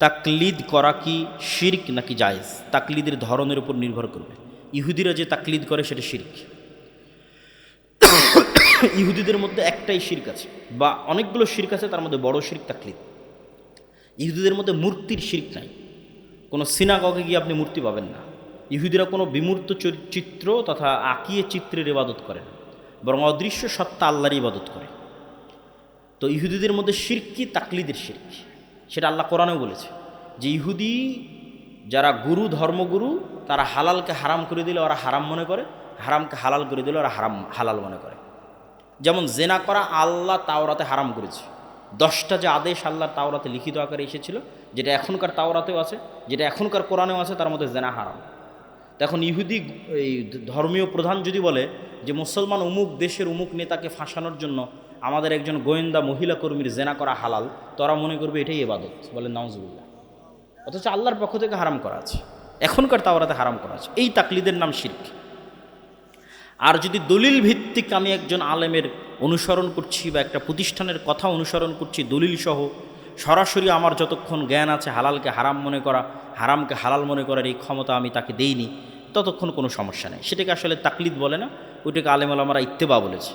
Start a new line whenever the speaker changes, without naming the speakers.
তাকলিদ করা কি শিরক নাকি জায়েজ? তাকলিদের ধরনের উপর নির্ভর করবে। ইহুদিরা যে তাকলিদ করে সেটা শিরক। ইহুদিদের মধ্যে একটাই শিরক আছে, বা অনেকগুলো শিরক আছে, তার মধ্যে বড় শিরক তাকলিদ। ইহুদিদের মধ্যে মূর্তির শিরক নাই। কোনো সিনাগগে গিয়ে আপনি মূর্তি পাবেন না। ইহুদিরা কোনো বিমূর্ত চিত্র তথা আঁকিয়ে চিত্রের ইবাদত করে না, বরং অদৃশ্য সত্তা আল্লাহর ইবাদত করে। তো ইহুদিদের মধ্যে শিরক কি? তাকলিদের শিরক। সেটা আল্লাহ কোরআনেও বলেছে যে ইহুদি যারা গুরু, ধর্মগুরু, তারা হালালকে হারাম করে দিলে ওরা হারাম মনে করে, হারামকে হালাল করে দিলে ওরা হালাল মনে করে। যেমন জেনা করা আল্লাহ তাওরাতে হারাম করেছে। 10টা যে আদেশ আল্লাহ তাওরাতে লিখিত আকারে এসেছিল, যেটা এখনকার তাওরাতেও আছে, যেটা এখনকার কোরআনেও আছে, তার মধ্যে জেনা হারাম। তো এখন ইহুদি এই ধর্মীয় প্রধান যদি বলে যে মুসলমান অমুক দেশের অমুক নেতাকে ফাঁসানোর জন্য আমাদের একজন গোয়েন্দা মহিলা কর্মীর জেনা করা হালাল, তোরা মনে করবে এটাই ইবাদত, বলে নাউজুবিল্লাহ। অথচ আল্লাহর পক্ষ থেকে হারাম করা আছে, এখনকার তাওরাতে হারাম করা আছে। এই তাকলিদের নাম শিরক। আর যদি দলিল ভিত্তিক আমি একজন আলেমের অনুসরণ করছি বা একটা প্রতিষ্ঠানের কথা অনুসরণ করছি দলিল সহ, সরাসরি আমার যতক্ষণ জ্ঞান আছে হালালকে হারাম মনে করা, হারামকে হালাল মনে করার এই ক্ষমতা আমি তাকে দেইনি, ততক্ষণ কোনো সমস্যা নেই। সেটাকে আসলে তাকলিদ বলে না, ওইটাকে আলেম ওলামারা ইত্তেবা বলেছে।